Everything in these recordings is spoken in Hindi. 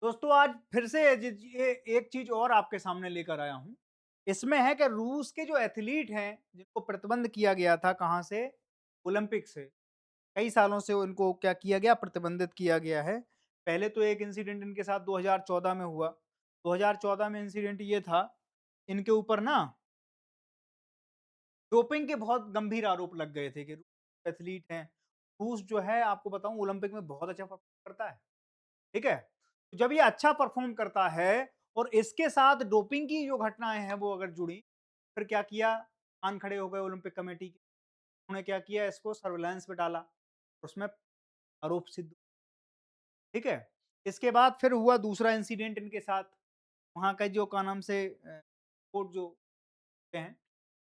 दोस्तों आज फिर से ये एक चीज और आपके सामने लेकर आया हूं। इसमें है कि रूस के जो एथलीट हैं जिनको प्रतिबंध किया गया था कहाँ से, ओलंपिक से। कई सालों से उनको क्या किया गया, प्रतिबंधित किया गया है। पहले तो एक इंसिडेंट इनके साथ 2014 में हुआ। 2014 में इंसिडेंट ये था, इनके ऊपर ना डोपिंग के बहुत गंभीर आरोप लग गए थे कि रूस एथलीट हैं। रूस जो है आपको बताऊं ओलंपिक में बहुत अच्छा परफॉर्म करता है। ठीक है? तो जब ये अच्छा परफ़ॉर्म करता है और इसके साथ डोपिंग की जो घटनाएँ हैं वो अगर जुड़ी, फिर क्या किया, कान खड़े हो गए ओलंपिक कमेटी के। उन्होंने क्या किया, इसको सर्विलांस में डाला। उसमें आरोप सिद्ध, ठीक है? इसके बाद फिर हुआ दूसरा इंसिडेंट इनके साथ। वहाँ का जो क्या नाम से कोर्ट जो होते हैं,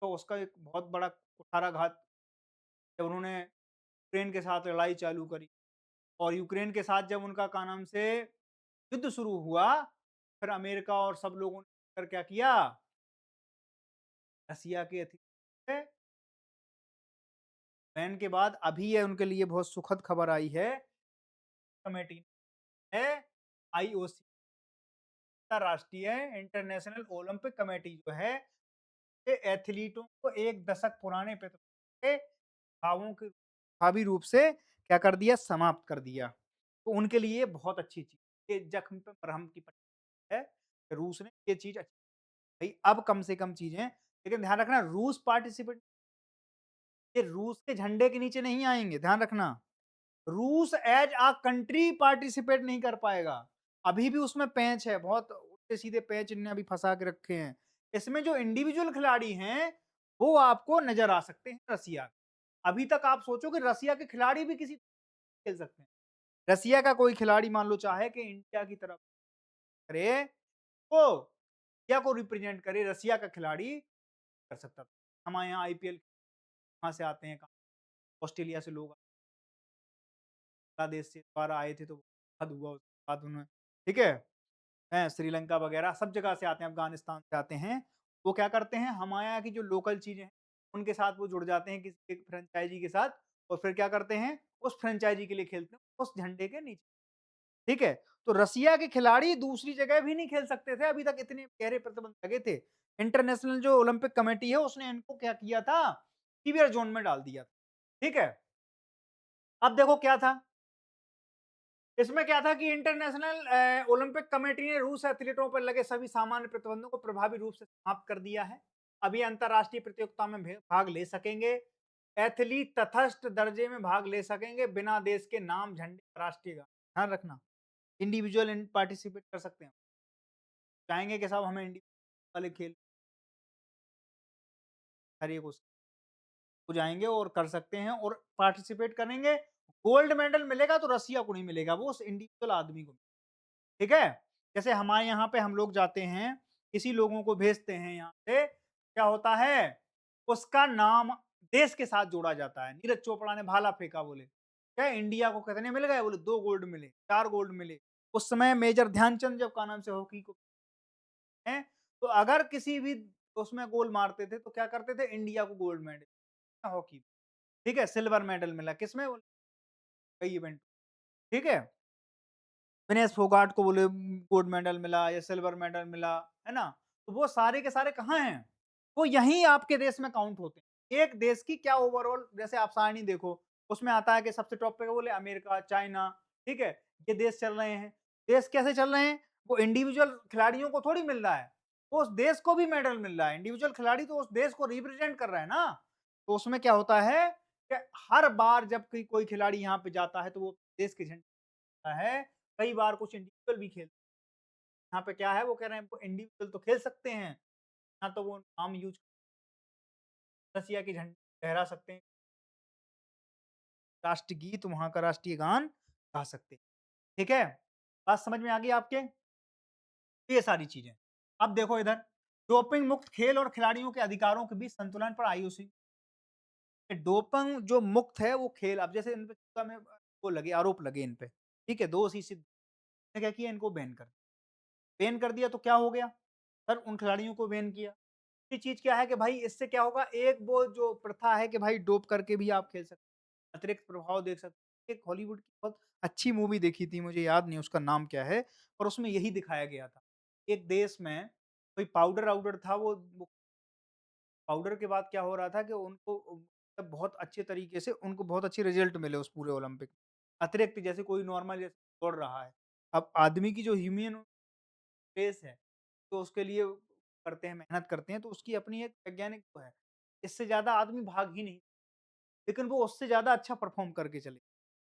तो उसका एक बहुत बड़ा कुठाराघात, जब उन्होंने यूक्रेन के साथ लड़ाई चालू करी और यूक्रेन के साथ जब उनका क्या नाम से युद्ध शुरू हुआ, फिर अमेरिका और सब लोगों ने मिलकर क्या किया, रसिया के पे बैन के बाद अभी ये उनके लिए बहुत सुखद खबर आई है, कमेटी है आईओसी, अंतर्राष्ट्रीय इंटरनेशनल ओलंपिक कमेटी जो है, ये एथलीटों को 1 दशक पुराने प्रतिबंध के भावों के प्रभावी रूप से क्या कर दिया, समाप्त कर दिया। तो उनके लिए बहुत अच्छी चीज़, ये जख्म पे मरहम की पट्टी है, रूस ने ये चीज़ अच्छी, भई अब कम से कम चीज़ें, लेकिन ध्यान रखना रूस पार्टिसिपेट, ये रूस के झंडे के नीचे नहीं आएँगे, ध्यान रखना। रूस एज़ अ कंट्री पार्टिसिपेट नहीं कर पाएगा। अभी भी उसमें पेंच है, बहुत उल्टे-सीधे पेंच इन्होंने अभी फँसा के रखे हैं। इसमें जो इंडिविजुअल खिलाड़ी हैं, वो आपको नज़र आ सकते हैं रसिया। अभी तक आप सोचो कि रसिया के खिलाड़ी भी किसी खेल सकते हैं। रसिया का कोई खिलाड़ी मान लो चाहे कि इंडिया की तरफ करे, तो इंडिया को रिप्रेजेंट करे, रसिया का खिलाड़ी कर सकता था। हमारे यहाँ आईपीएल कहाँ से आते हैं, ऑस्ट्रेलिया से लोग बांग्लादेश से दोबारा आए थे तो हद हुआ उसके बाद उन्हें, ठीक है? श्रीलंका वगैरह सब जगह से आते हैं, अफ़गानिस्तान से आते हैं। वो क्या करते हैं, हमारे यहाँ की जो लोकल चीज़ें हैं, उनके साथ वो जुड़ जाते हैं किसी एक फ्रेंचाइज़ी के साथ और फिर क्या करते हैं, उस फ्रेंचाइज़ी के लिए खेलते हैं, उस झंडे के नीचे, ठीक है? तो रसिया के खिलाड़ी दूसरी जगह भी नहीं खेल सकते थे, अभी तक इतने गहरे प्रतिबंध लगे थे। इंटरनेशनल जो ओलंपिक कमेटी है, उसने इनको क्या किया था, सीवियर ज़ोन में डाल दिया था, ठीक है? अब देखो क्या था, इसमें क्या था कि इंटरनेशनल ओलंपिक कमेटी ने रूस एथलीटों पर लगे सभी सामान्य प्रतिबंधों को प्रभावी रूप से समाप्त कर दिया है। अभी अंतर्राष्ट्रीय प्रतियोगिता में भाग ले सकेंगे। एथलीट तटस्थ दर्जे में भाग ले सकेंगे बिना देश के नाम, झंडे, राष्ट्रीय गान। ध्यान रखना, इंडिविजुअल पार्टिसिपेट कर सकते हैं। चाहेंगे कि साहब हमें इंडिविजुअल वाले खेल हर एक उस हो जाएंगे और कर सकते हैं और पार्टिसिपेट करेंगे। गोल्ड मेडल मिलेगा तो रसिया को नहीं मिलेगा, वो उस इंडिविजुअल आदमी को, ठीक है? जैसे हमारे यहाँ पे हम लोग जाते हैं, किसी लोगों को भेजते हैं यहाँ से, क्या होता है, उसका नाम देश के साथ जोड़ा जाता है। नीरज चोपड़ा ने भाला फेंका बोले, क्या इंडिया को कितने मिल गए? बोले 2 गोल्ड मिले, 4 गोल्ड मिले। उस समय मेजर ध्यानचंद जब क्या नाम से हॉकी को हैं, तो अगर किसी भी उसमें गोल मारते थे, तो क्या करते थे? इंडिया को गोल्ड मेडल हॉकी, ठीक है? सिल्वर मेडल मिला किसमें? कई इवेंट, ठीक है? विनेश फोगाट को बोले गोल्ड मेडल मिला या सिल्वर मेडल मिला, है ना? तो वो सारे के सारे कहाँ हैं? वो यहीं आपके देश में काउंट होते हैं। एक देश की क्या ओवरऑल, जैसे आप सारणी देखो, उसमें आता है कि सबसे टॉप पे बोले अमेरिका, चाइना, ठीक है? ये देश चल रहे हैं। देश कैसे चल रहे हैं? वो इंडिविजुअल खिलाड़ियों को थोड़ी मिल रहा है, वो उस देश को भी मेडल मिल रहा है। इंडिविजुअल खिलाड़ी तो उस देश को रिप्रेजेंट कर रहा है ना। तो उसमें क्या होता है कि हर बार जब कोई खिलाड़ी यहाँ पे जाता है, तो वो देश के झंडा है। कई बार कुछ इंडिविजुअल भी खेलते हैं। यहाँ पे क्या है, वो कह रहे हैं इंडिविजुअल तो खेल सकते हैं, ना तो वो नाम यूज़ रसिया के झंडे लहरा सकते हैं, राष्ट्रगीत, वहाँ का राष्ट्रीय गान गा सकते हैं। ठीक है? बात समझ में आ गई आपके? ये सारी चीज़ें। अब देखो इधर, डोपिंग मुक्त खेल और खिलाड़ियों के अधिकारों के बीच संतुलन पर आईओसी, डोपिंग जो मुक्त है वो खेल, अब जैसे इन पे में वो लगे आरोप लगे इन पे, ठीक है? दोषी सिद्ध, ने क्या किया, इनको बैन कर दिया तो क्या हो गया? सर उन खिलाड़ियों को बैन किया। दूसरी चीज़ क्या है कि भाई इससे क्या होगा, एक वो जो प्रथा है कि भाई डोप करके भी आप खेल सकते हैं, अतिरिक्त प्रभाव देख सकते हैं। एक हॉलीवुड की बहुत अच्छी मूवी देखी थी, मुझे याद नहीं उसका नाम क्या है, पर उसमें यही दिखाया गया था। एक देश में कोई पाउडर-वाउडर था, वो पाउडर के बाद क्या हो रहा था कि उनको बहुत अच्छे तरीके से उनको बहुत अच्छे रिज़ल्ट मिले उस पूरे ओलंपिक में। अतिरिक्त जैसे कोई नॉर्मल जैसे दौड़ रहा है, अब आदमी की जो ह्यूमन रेस है, तो उसके लिए करते हैं, मेहनत करते हैं, तो उसकी अपनी एक वैज्ञानिक वो है। इससे ज़्यादा आदमी भाग ही नहीं, लेकिन वो उससे ज़्यादा अच्छा परफ़ॉर्म करके चले,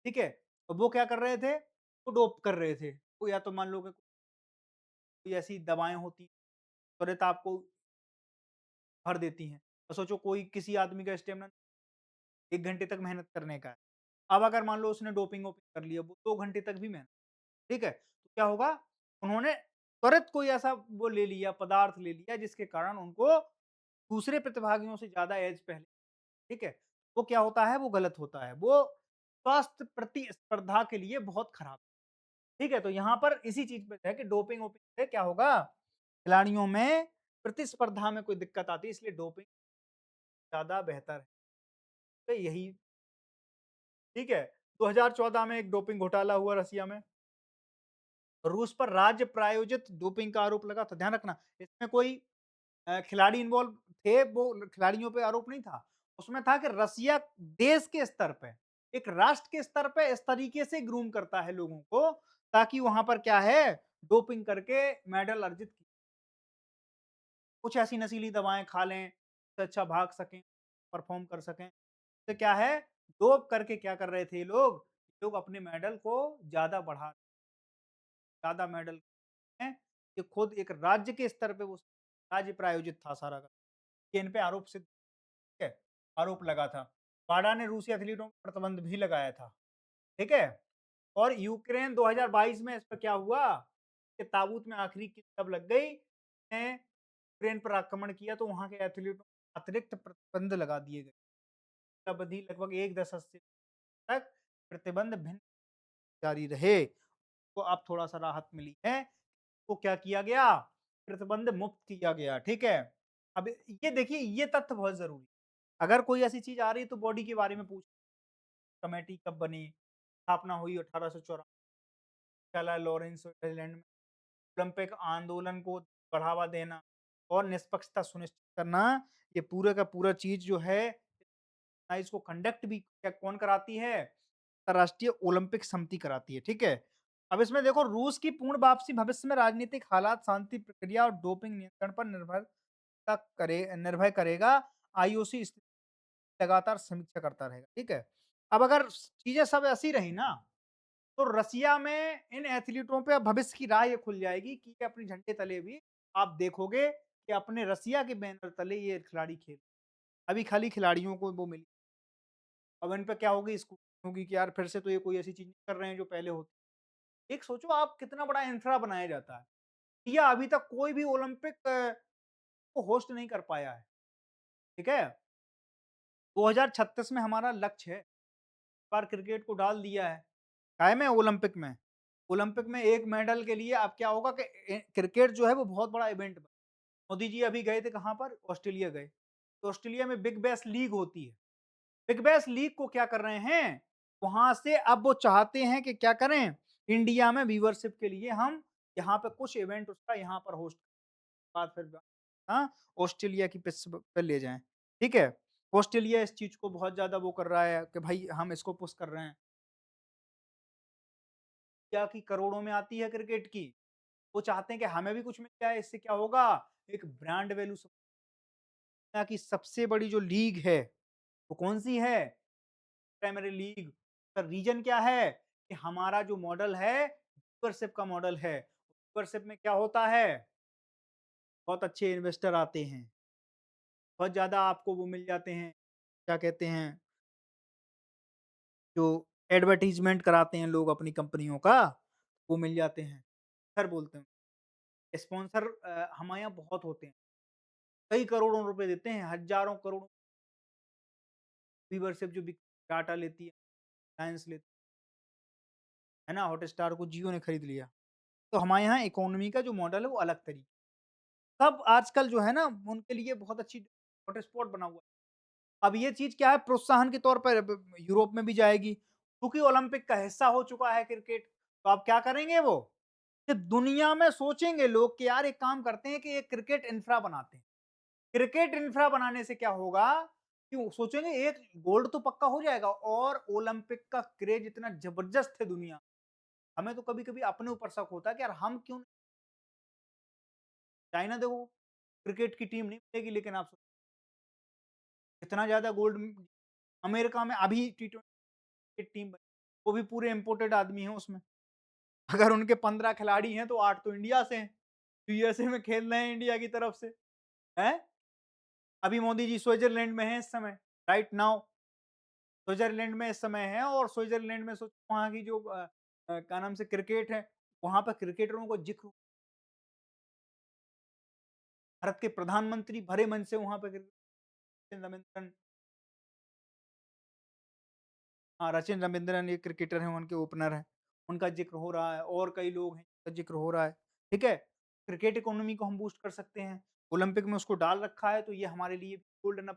ठीक है? अब वो क्या कर रहे थे? वो डोप कर रहे थे। वो या तो मान लो कि कोई ऐसी दवाएँ होती, तुरंत आपको भर देती हैं। और सोचो कोई किसी आदमी का स्टेमिना 1 घंटे तक मेहनत करने का है। अब अगर मान लो उसने डोपिंग-वोपिंग कर लिया, वो 2 घंटे तक भी मेहनत, ठीक है? तो क्या होगा? उन्होंने त्वरित कोई ऐसा वो ले लिया, पदार्थ ले लिया जिसके कारण उनको दूसरे प्रतिभागियों से ज़्यादा एज पहले, ठीक है? वो क्या होता है? वो गलत होता है। वो स्वास्थ्य प्रतिस्पर्धा के लिए बहुत खराब है, ठीक है? तो यहाँ पर इसी चीज़ पे है कि डोपिंग-वोपिंग से क्या होगा? खिलाड़ियों में प्रतिस्पर्धा में कोई दिक्कत आती है, इसलिए डोपिंग ज़्यादा बेहतर है। तो यही ठीक है? 2014 में एक डोपिंग घोटाला हुआ रसिया में। रूस पर राज्य प्रायोजित डोपिंग का आरोप लगा था। ध्यान रखना, इसमें कोई खिलाड़ी इन्वॉल्व थे, वो खिलाड़ियों पे आरोप नहीं था। उसमें था कि रसिया देश के स्तर पे, एक राष्ट्र के स्तर पे इस तरीके से ग्रूम करता है लोगों को, ताकि वहाँ पर क्या है, डोपिंग करके मेडल अर्जित की कुछ ऐसी नशीली दवाएँ खा लें, इससे अच्छा भाग सकें, परफ़ॉर्म कर सकें। तो क्या है, डोप करके क्या कर रहे थे ये लोग? लोग अपने मेडल को ज़्यादा ज़्यादा मेडल हैं, ये खुद एक राज्य के स्तर पे वो राज्य प्रायोजित था सारा का। ये इन पे आरोप सिद्ध है, आरोप लगा था। वाडा ने रूसी एथलीटों पर प्रतिबंध भी लगाया था, ठीक है? और यूक्रेन 2022 में इस पे क्या हुआ कि ताबूत में आखिरी कील तब लग गई, ने यूक्रेन पर आक्रमण किया तो वहाँ के एथलीटों पर अतिरिक्त प्रतिबंध लगा दिए गए। अवधि लगभग 1 दशक से तक प्रतिबंध भिन्न जारी रहे। तो अब थोड़ा-सा राहत मिली है। तो क्या किया गया? प्रतिबंध मुक्त किया गया, ठीक है? अब ये देखिए ये तथ्य बहुत ज़रूरी है। अगर कोई ऐसी चीज़ आ रही है तो बॉडी के बारे में पूछ कमेटी कब बनी? स्थापना हुई 1884 चला लॉरेंस आइलैंड में। ओलंपिक आंदोलन को बढ़ावा देना और निष्पक्षता सुनिश्चित करना, ये पूरा का पूरा चीज़ जो है इसको कंडक्ट भी क्या कौन कराती है? अंतर्राष्ट्रीय ओलंपिक समिति कराती है, ठीक है? अब इसमें देखो रूस की पूर्ण वापसी भविष्य में राजनीतिक हालात, शांति प्रक्रिया और डोपिंग नियंत्रण पर निर्भर करेगा। आईओसी इस लगातार समीक्षा करता रहेगा, ठीक है? अब अगर चीज़ें सब ऐसी रही ना, तो रसिया में इन एथलीटों पे अब भविष्य की राह ये खुल जाएगी कि ये अपने झंडे तले भी आप देखोगे कि अपने रसिया के बैनर तले ये खिलाड़ी खेल अभी खाली खिलाड़ियों को वो मिली। अब इन पे क्या होगी स्क्रूटनी होगी कि यार फिर से तो ये कोई ऐसी चीज़ नहीं कर रहे हैं जो पहले होती। एक सोचो आप कितना बड़ा इंफ्रा बनाया जाता है। या अभी तक कोई भी ओलंपिक को होस्ट नहीं कर पाया है, ठीक है? 2036 में हमारा लक्ष्य है, इस बार क्रिकेट को डाल दिया है, काहे में ओलंपिक में। ओलंपिक में 1 मेडल के लिए अब क्या होगा कि क्रिकेट जो है वो बहुत बड़ा इवेंट बना। मोदी जी अभी गए थे कहाँ पर? ऑस्ट्रेलिया गए। तो ऑस्ट्रेलिया में बिग बैश लीग होती है। बिग बैश लीग को क्या कर रहे हैं, वहाँ से अब वो चाहते हैं कि क्या करें, इंडिया में व्यूवरशिप के लिए हम यहाँ पे कुछ इवेंट उसका यहाँ पर होस्ट बाद फिर हाँ, ऑस्ट्रेलिया की पिच पे ले जाएँ, ठीक है? ऑस्ट्रेलिया इस चीज़ को बहुत ज़्यादा वो कर रहा है कि भाई हम इसको पुश कर रहे हैं। इंडिया की करोड़ों में आती है क्रिकेट की, वो चाहते हैं कि हमें भी कुछ मिल जाए, इससे क्या होगा, एक ब्रांड वैल्यू दुनिया की सबसे बड़ी जो लीग है, वो कौन-सी है? प्राइमरी लीग का रीज़न क्या है कि हमारा जो मॉडल है, व्यूवरशिप का मॉडल है। व्यूवरशिप में क्या होता है, बहुत अच्छे इन्वेस्टर आते हैं, बहुत ज़्यादा आपको वो मिल जाते हैं, क्या कहते हैं, जो एडवर्टाइज़मेंट कराते हैं लोग अपनी कंपनियों का, वो मिल जाते हैं। सर बोलते हैं, स्पॉन्सर हमारे यहाँ बहुत होते हैं, कई करोड़ों रुपए देते हैं, हज़ारों करोड़ों व्यूवरशिप जो बिग डाटा लेती है, रिलायंस लेती है ना, हॉटस्टार को जियो ने खरीद लिया। तो हमारे यहाँ इकोनॉमी का जो मॉडल है वो अलग तरीके सब आजकल जो है ना उनके लिए बहुत अच्छी हॉटस्पॉट बना हुआ है। अब ये चीज़ क्या है प्रोत्साहन के तौर पर ब यूरोप में भी जाएगी। क्योंकि ओलंपिक का हिस्सा हो चुका है क्रिकेट, तो अब क्या करेंगे वो? कि दुनिया में सोचेंगे लोग कि यार एक काम करते हैं कि एक क्रिकेट इंफ्रा बनाते हैं। क्रिकेट इंफ्रा बनाने से क्या होगा कि वो सोचेंगे एक गोल्ड तो पक्का हो जाएगा और ओलंपिक का क्रेज इतना जबरदस्त है दुनिया। हमें तो कभी-कभी अपने ऊपर शक होता है कि यार हम क्यों चाइना देखो क्रिकेट की टीम नहीं मिलेगी लेकिन आप इतना ज़्यादा गोल्ड अमेरिका में अभी टी20 टीम बनी, वो भी पूरे इम्पोर्टेड आदमी हैं उसमें। अगर उनके 15 खिलाड़ी हैं तो 8 तो इंडिया से हैं। यूएसए में खेल रहे हैं इंडिया की तरफ से, हैं? अभी मोदी जी स्विट्ज़रलैंड में हैं इस समय, राइट नाउ स्विट्ज़रलैंड में इस समय हैं और स्विट्ज़रलैंड में सोचिए वहाँ की जो क्या नाम से क्रिकेट है, वहाँ पे क्रिकेटरों को ज़िक्र भारत के प्रधानमंत्री भरे मन से वहाँ पे सचिन रविंद्रन हाँ, सचिन रविंद्रन एक क्रिकेटर हैं, उनके ओपनर हैं। उनका ज़िक्र हो रहा है और कई लोग हैं, जिनका ज़िक्र हो रहा है, ठीक है? क्रिकेट इकोनॉमी को हम बूस्ट कर सकते हैं। ओलंपिक में उसको डाल रखा है, तो ये हमारे लिए गोल्डन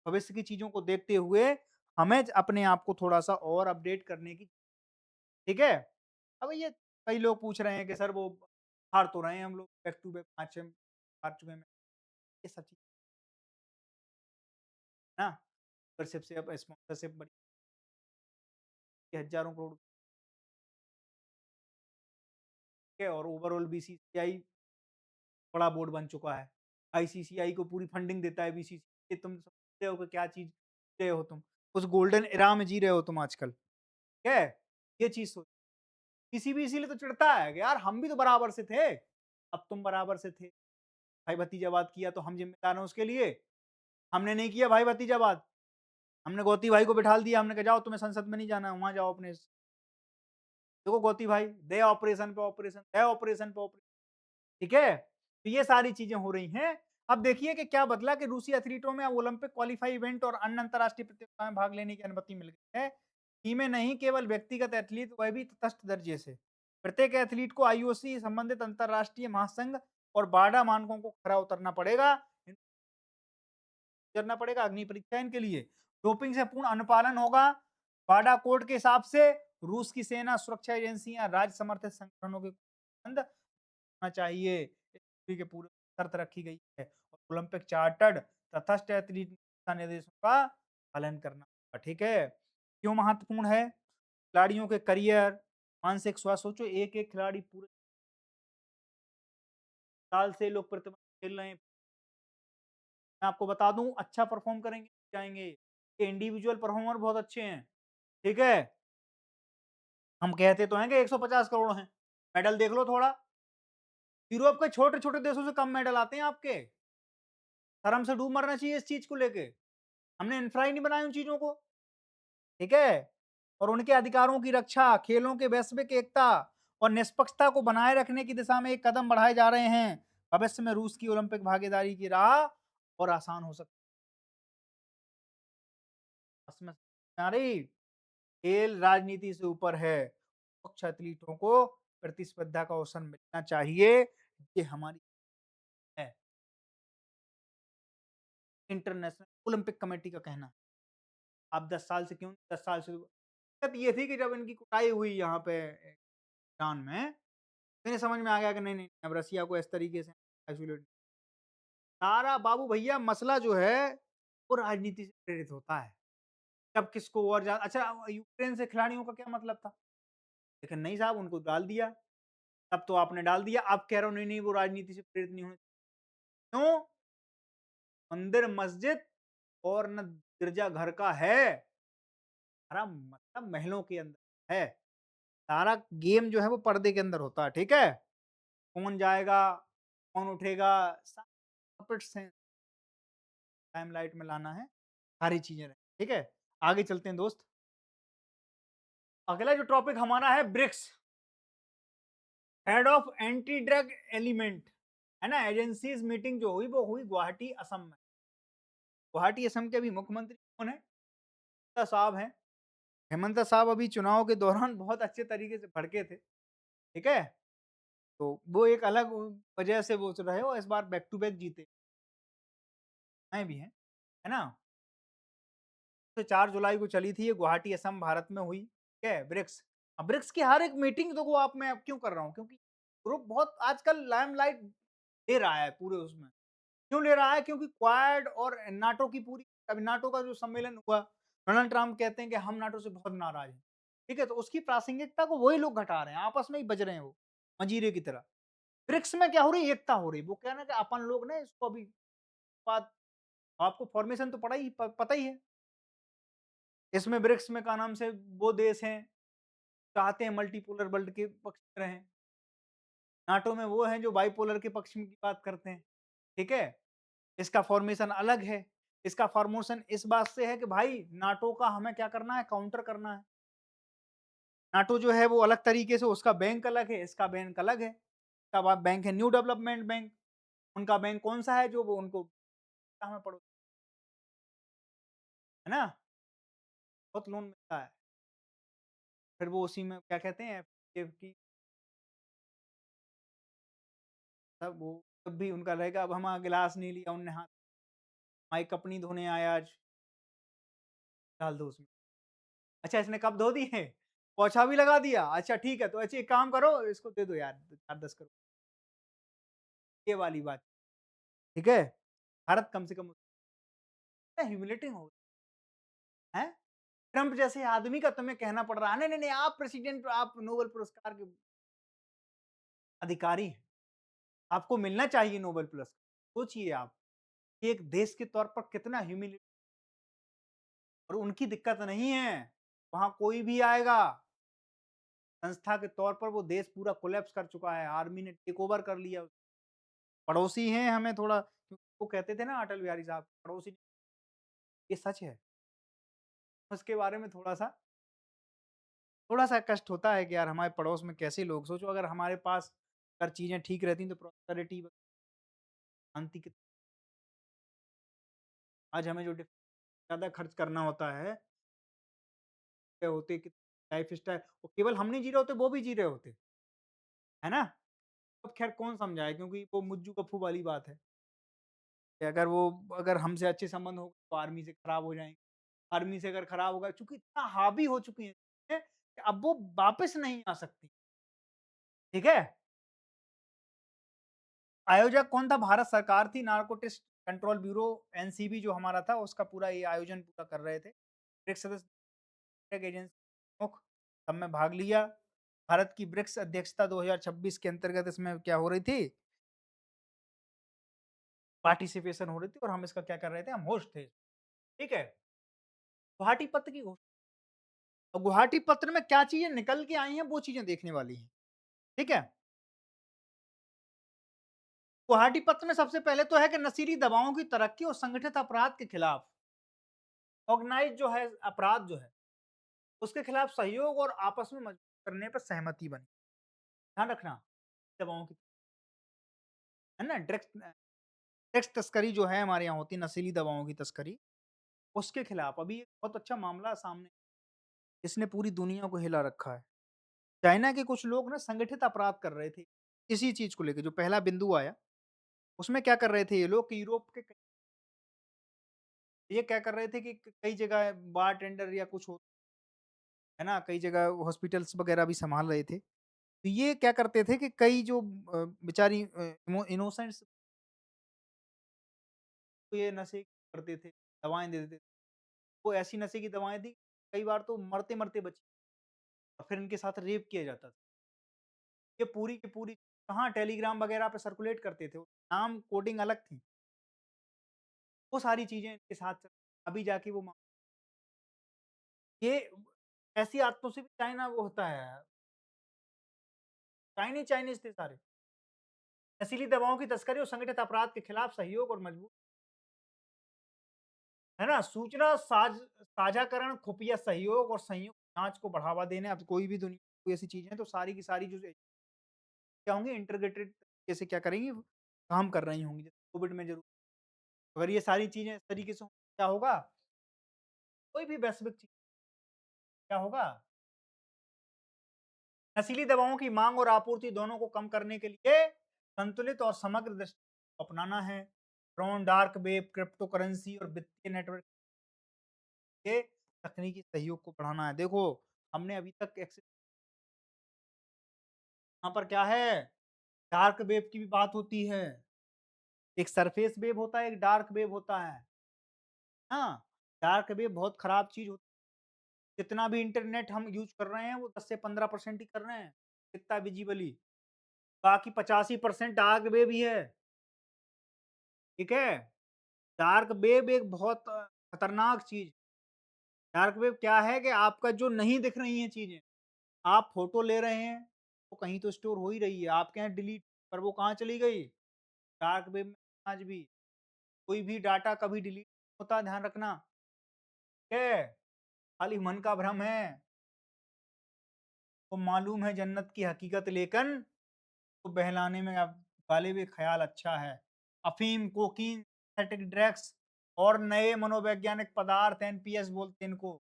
भविष्य की चीज़ों को देखते हुए हमें अपने आप को थोड़ा-सा और अपडेट करने की ठीक है? अब ये कई लोग पूछ रहे हैं कि सर वो हार तो रहे हैं हम लोग बैक टू बैक मैच में हार चुके हैं। ये सब चीज़ है ना? स्पॉन्सरशिप से अब स्पॉन्सरशिप बड़ी हज़ारों करोड़ के और ओवरऑल बीसीसीआई बड़ा बोर्ड बन चुका है। आईसीसीआई को पूरी फंडिंग देता है बीसीसीआई तुम समझते हो कि क्या चीज़ जी रहे हो तुम। उस गोल्डन एरा में जी रहे हो तुम आजकल, ठीक है? ये चीज़ सोचो। किसी भी इसीलिए तो चिढ़ता है कि यार हम भी तो बराबर से थे। अब तुम बराबर से थे, भाई-भतीजावाद किया तो हम ज़िम्मेदार हैं उसके लिए। हमने नहीं किया भाई-भतीजावाद। हमने गौती भाई को बिठाल दिया, हमने कहा जाओ तुम्हें संसद में नहीं जाना है, वहाँ जाओ अपने देखो गौती भाई दे ऑपरेशन पे ऑपरेशन, दे ऑपरेशन पे ऑपरेशन, ठीक है? तो ये सारी चीज़ें हो रही हैं। अब देखिए कि क्या बदला कि रूसी एथलीटों में अब ओलंपिक क्वालीफाई इवेंट और अन्य अंतर्राष्ट्रीय प्रतियोगिताओं में भाग लेने की अनुमति मिल गई है। टीमें नहीं केवल व्यक्तिगत एथलीट वह भी तटस्थ दर्जे से। प्रत्येक एथलीट को आईओसी संबंधित अंतर्राष्ट्रीय महासंघ और बारडा मानकों को खरा उतरना पड़ेगा। करना पड़ेगा अग्नि परीक्षा इनके लिए। डोपिंग से पूर्ण अनुपालन होगा। वाडा कोड के हिसाब से रूस की सेना, सुरक्षा एजेंसियां, राज्य समर्थित संगठनों के बंद होना चाहिए। के पूरे शर्त रखी गई है और ओलंपिक चार्टर्ड तटस्थ एथलीट दिशा निर्देशों का पालन करना होगा, ठीक है? क्यों महत्वपूर्ण है? खिलाड़ियों के करियर, मानसिक स्वास्थ्य सोचो एक-एक खिलाड़ी पूरे साल से लोग प्रतिबंध खेल रहे हैं। मैं आपको बता दूँ अच्छा परफ़ॉर्म करेंगे, जाएँगे। ये इंडिविजुअल परफ़ॉर्मर बहुत अच्छे हैं, ठीक है? हम कहते तो हैं कि 150 करोड़ हैं। मेडल देख लो थोड़ा, यूरोप के छोटे-छोटे देशों से कम मेडल आते हैं आपके। शर्म से डूब मरना चाहिए इस चीज़ को लेके। हमने इंफ्रा ही नहीं बनाई उन चीज़ों को, ठीक है? और उनके अधिकारों की रक्षा, खेलों के वैश्विक एकता और निष्पक्षता को बनाए रखने की दिशा में एक कदम बढ़ाए जा रहे हैं। भविष्य में रूस की ओलंपिक भागीदारी की राह और आसान हो सकती है। समझ में आ रही? खेल राजनीति से ऊपर है। कुछ एथलीटों को प्रतिस्पर्धा का अवसर मिलना चाहिए, ये हमारी है। इंटरनेशनल ओलंपिक कमेटी का कहना है। आप 10 साल से क्यों 10 साल से दिक्कत ये थी कि जब इनकी कुटाई हुई यहाँ पे ईरान में, तो इन्हें समझ में आ गया कि नहीं, नहीं, अब रसिया को इस तरीके से आइसोलेट सारा बाबू भैया मसला जो है, वो राजनीति से प्रेरित होता है। कब किसको और अच्छा यूक्रेन से खिलाड़ियों का क्या मतलब था? लेकिन नहीं साहब उनको डाल दिया, तब तो आपने डाल दिया, आप कह रहे हो नहीं, नहीं वो राजनीति से प्रेरित नहीं होने क्यों? मंदिर, मस्जिद और ना गिरजाघर का है, सारा मतलब महलों के अंदर है। सारा गेम जो है वो पर्दे के अंदर होता है, ठीक है? कौन जाएगा, कौन उठेगा, सब puppets हैं, लाइमलाइट में लाना है, सारी चीज़ें रहें, ठीक है? आगे चलते हैं दोस्त। अगला जो टॉपिक हमारा है BRICS, head of anti drug element, है ना? एजेंसीज़ मीटिंग जो हुई वो हुई गुवाहाटी, असम में। गुवाहाटी, असम के अभी मुख्यमंत्री कौन है? हेमंत साहब हैं। हेमंत साहब अभी चुनाव के दौरान बहुत अच्छे तरीके से भड़के थे, ठीक है? तो वो एक अलग वजह से वो रहे और इस बार बैक टू बैक जीते, आए भी हैं, है ना? तो 4 जुलाई को चली थी ये गुवाहाटी असम भारत में हुई, ठीक है? ब्रिक्स। अब ब्रिक्स की हर एक मीटिंग देखो आप मैं अब क्यों कर रहा हूँ? क्योंकि ग्रुप बहुत आजकल लाइमलाइट ले रहा है पूरे उसमें। क्यों ले रहा है? क्योंकि क्वाड और नाटो की पूरी अभी नाटो का जो सम्मेलन हुआ, डोनाल्ड ट्रम्प कहते हैं कि हम नाटो से बहुत नाराज़ हैं। ठीक है? तो उसकी प्रासंगिकता को वही लोग घटा रहे हैं, आपस में ही बज रहे हैं वो, मंजीरे की तरह। ब्रिक्स में क्या हो रही है? एकता हो रही है। वो क्या है ना कि अपन लोग ना इसको अभी बात आपको फॉर्मेशन तो पता ही है। इसमें ब्रिक्स में क्या नाम से वो देश हैं, चाहते हैं मल्टीपोलर वर्ल्ड के पक्ष में रहें। नाटो में वो हैं जो बाइपोलर के पक्ष में की बात करते हैं, ठीक है? इसका फॉर्मेशन अलग है। इसका फॉर्मेशन इस बात से है कि भाई नाटो का हमें क्या करना है? काउंटर करना है। नाटो जो है वो अलग तरीके से उसका बैंक अलग है, इसका बैंक अलग है। इसका बैंक है न्यू डेवलपमेंट बैंक। उनका बैंक कौन-सा है जो वो उनको हमें पड़ो है ना? बहुत लोन मिलता है। फिर वो उसी में क्या कहते हैं कि तब वो तब भी उनका रहेगा अब हम गिलास नहीं लिया उनने हाथ माई कप नहीं धोने आया आज, डाल दो उसमें। अच्छा इसने कप धो दिए? पोछा भी लगा दिया? अच्छा ठीक है, तो अच्छा एक काम करो इसको दे दो यार 4-10 करोड़ ये वाली बात, ठीक है? भारत कम से कम इतना ह्यूमिलेटिंग हो गया है? ट्रम्प जैसे आदमी का तुम्हें कहना पड़ रहा है, नहीं, नहीं, नहीं आप प्रेसिडेंट आप नोबेल पुरस्कार के अधिकारी हैं। आपको मिलना चाहिए नोबेल पुरस्कार। सोचिए आप, कि एक देश के तौर पर कितना ह्यूमिलेट और उनकी दिक्कत नहीं है, वहाँ कोई भी आएगा, संस्था के तौर पर वो देश पूरा कोलैप्स कर चुका है, आर्मी ने टेक ओवर कर लिया। पड़ोसी हैं हमें थोड़ा वो कहते थे ना अटल बिहारी साहब, पड़ोसी ये सच है। उसके बारे में थोड़ा-सा कष्ट होता है कि यार हमारे पड़ोस में कैसे लोग सोचो अगर हमारे पास अगर चीज़ें ठीक रहती तो प्रॉस्पेरिटी शांति की आज हमें जो ज़्यादा खर्च करना होता है, क्या होते कि लाइफ़स्टाइल वो केवल हम नहीं जी रहे होते, वो भी जी रहे होते, है ना? अब खैर कौन समझाए क्योंकि वो मुज्जू कफ्फू वाली बात है, कि अगर हमसे अच्छे संबंध हो तो आर्मी से खराब हो जाएँगे, आर्मी से अगर खराब होगा चूँकि इतना हावी हो चुकी हैं, कि अब वो वापस नहीं आ सकती, ठीक है? आयोजक कौन था? भारत सरकार थी, नारकोटिक्स कंट्रोल ब्यूरो एनसीबी जो हमारा था, उसका पूरा ये आयोजन पूरा कर रहे थे। ब्रिक्स सदस्य एजेंसी प्रमुख सब में भाग लिया। भारत की ब्रिक्स अध्यक्षता 2026 के अंतर्गत इसमें क्या हो रही थी? पार्टिसिपेशन हो रही थी और हम इसका क्या कर रहे थे? हम होस्ट थे। ठीक है? गुवाहाटी पत्र की घोषणा और गुवाहाटी पत्र में क्या चीज़ें निकल के आई हैं, वो चीज़ें देखने वाली हैं। ठीक है? गुवाहाटी पत्र में सबसे पहले तो है कि नशीली दवाओं की तरक्की और संगठित अपराध के खिलाफ ऑर्गेनाइज़ जो है अपराध जो है, उसके खिलाफ सहयोग और आपस में मजबूत करने पर सहमति बनी। ध्यान रखना, दवाओं की है ना? ड्रग्स तस्करी जो है हमारे यहाँ होती है, नशीली दवाओं की तस्करी, उसके खिलाफ अभी एक बहुत अच्छा मामला सामने इसने पूरी दुनिया को हिला रखा है। चाइना के कुछ लोग ना संगठित अपराध कर रहे थे, इसी चीज़ को लेके जो पहला बिंदु आया, उसमें क्या कर रहे थे ये लोग कि यूरोप के ये क्या कर रहे थे कि कई जगह बारटेंडर या कुछ हो है ना? कई जगह हॉस्पिटल्स वगैरह भी सँभाल रहे थे। तो ये क्या करते थे कि कई जो बेचारी इनोसेंट्स को ये नशे करते थे, दवाएँ दे देते थे। वो ऐसी नशे की दवाएँ दी, कई बार तो मरते-मरते बचे और फिर इनके साथ रेप किया जाता था। ये पूरी की पूरी कहाँ टेलीग्राम वगैरह पे सर्कुलेट करते थे। नाम कोडिंग अलग थी। वो सारी चीज़ें इनके साथ चल अभी जाके वो मा ये ऐसी आदतों से भी चाइना वो होता है, चाइनीज़ थे सारे। नशीली दवाओं की तस्करी और संगठित अपराध के खिलाफ सहयोग और मजबूत है ना? सूचना साझाकरण, खुफिया सहयोग और संयुक्त जाँच को बढ़ावा देने अब कोई भी दुनिया कोई ऐसी चीज़ें हैं तो सारी की सारी जो क्या होंगी इंटीग्रेटेड तरीके से क्या करेंगी, काम कर रही होंगी। जैसे कोविड में ज़रूर अगर ये सारी चीज़ें इस तरीके से हों, क्या होगा? कोई भी वैश्विक चीज़ क्या होगा? नशीली दवाओं की माँग और आपूर्ति दोनों को कम करने के लिए संतुलित और समग्र दृष्टि अपनाना है। Drone, dark web, crypto currency और वित्तीय नेटवर्क ये तकनीकी सहयोग को बढ़ाना है। देखो, हमने अभी तक यहाँ पर क्या है, डार्क वेब की भी बात होती है। एक सरफेस वेब होता है, एक डार्क वेब होता है। हाँ, डार्क वेब बहुत खराब चीज़ होती है। जितना भी इंटरनेट हम यूज़ कर रहे हैं, वो 10 से 15% ही कर रहे हैं, इतना विज़िबली। बाकी 85% डार्क वेब ही है, ठीक है? डार्क वेब एक बहुत खतरनाक चीज़। डार्क वेब क्या है कि आपका जो नहीं दिख रही हैं चीज़ें, आप फ़ोटो ले रहे हैं, वो कहीं तो स्टोर हो ही रही है, आपके यहाँ डिलीट, पर वो कहाँ चली गई? डार्क वेब में आज भी। कोई भी डाटा कभी डिलीट नहीं होता, ध्यान रखना, ठीक है? खाली मन का भ्रम है। वो मालूम है जन्नत की हकीकत, लेकिन तो बहलाने में अब गालिब ख्याल अच्छा है। अफ़ीम, कोकीन, सिंथेटिक ड्रग्स और नए मनोवैज्ञानिक पदार्थ एनपीएस बोलते हैं इनको,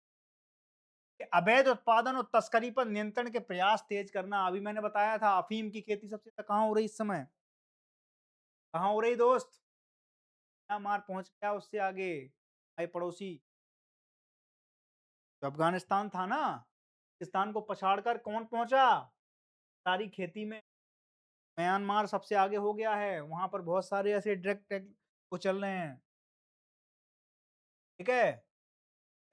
के अवैध उत्पादन और तस्करी पर नियंत्रण के प्रयास तेज करना। अभी मैंने बताया था अफ़ीम की खेती सबसे ज़्यादा कहाँ हो रही इस समय? कहाँ हो रही दोस्त? म्यांमार पहुँच गया उससे आगे, भाई पड़ोसी। जो अफ़गानिस्तान था ना, पाकिस्तान को पछाड़कर कौन पहुँचा? सारी खेती में म्यांमार सबसे आगे हो गया है। वहाँ पर बहुत सारे ऐसे ड्रग टेक वो चल रहे हैं, ठीक है?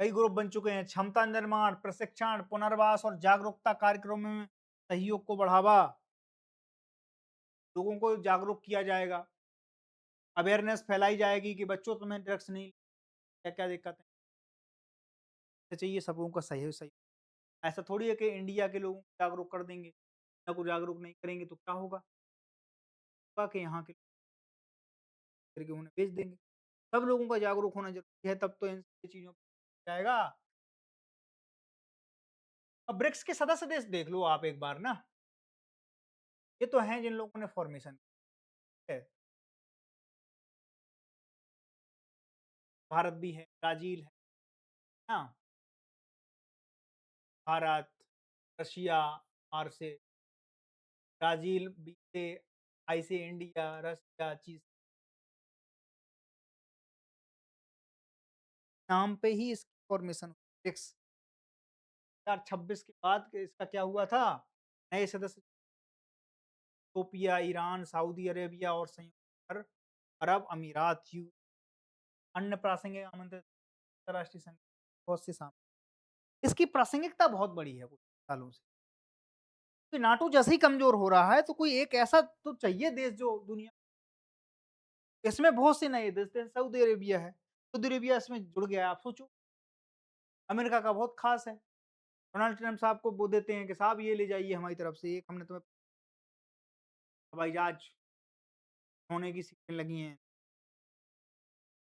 कई ग्रुप बन चुके हैं। क्षमता निर्माण, प्रशिक्षण, पुनर्वास और जागरूकता कार्यक्रमों में सहयोग को बढ़ावा, लोगों को जागरूक किया जाएगा। अवेयरनेस फैलाई जाएगी कि बच्चों तुम्हें ड्रग्स नहीं, क्या-क्या दिक्कत है। तो चाहिए सबों का सही सही। ऐसा थोड़ी है कि इंडिया के लोगों को जागरूक कर देंगे, इंडिया को जागरूक नहीं करेंगे तो क्या होगा? होगा कि यहाँ के करके उन्हें बेच देंगे। सब लोगों का जागरूक होना ज़रूरी है, तब तो इन सारी चीज़ों पे जाएगा। अब ब्रिक्स के सदस्य देश देख लो आप एक बार ना, ये तो हैं जिन लोगों ने फ़ॉर्मेशन है। भारत भी है, ब्राज़ील है ना? भारत, रशिया, आर से ब्राज़ील, बी से, आई से इंडिया, रशिया, ची नाम पे ही इसकी फ़ॉर्मेशन ब्रिक्स। 2026 के बाद के इसका क्या हुआ था? नए सदस्य इथियोपिया, ईरान, सऊदी अरेबिया और संयुक्त अरब अमीरात, अन्य प्रासंगिक आमंत्रित अंतर्राष्ट्रीय संघ बहुत से शामिल। इसकी प्रासंगिकता बहुत बड़ी है कुछ सालों से। तो नाटो जैसे ही कमज़ोर हो रहा है, तो कोई एक ऐसा तो चाहिए देश जो दुनिया, इसमें बहुत से नए देश थे, सऊदी अरेबिया है। सऊदी अरेबिया इसमें जुड़ गया है, आप सोचो। अमेरिका का बहुत ख़ास है। डोनाल्ड ट्रम्प साहब को वो देते हैं कि साहब ये ले जाइए हमारी तरफ से, एक हमने तुम्हें हवाई जहाज होने की सीखने लगी हैं।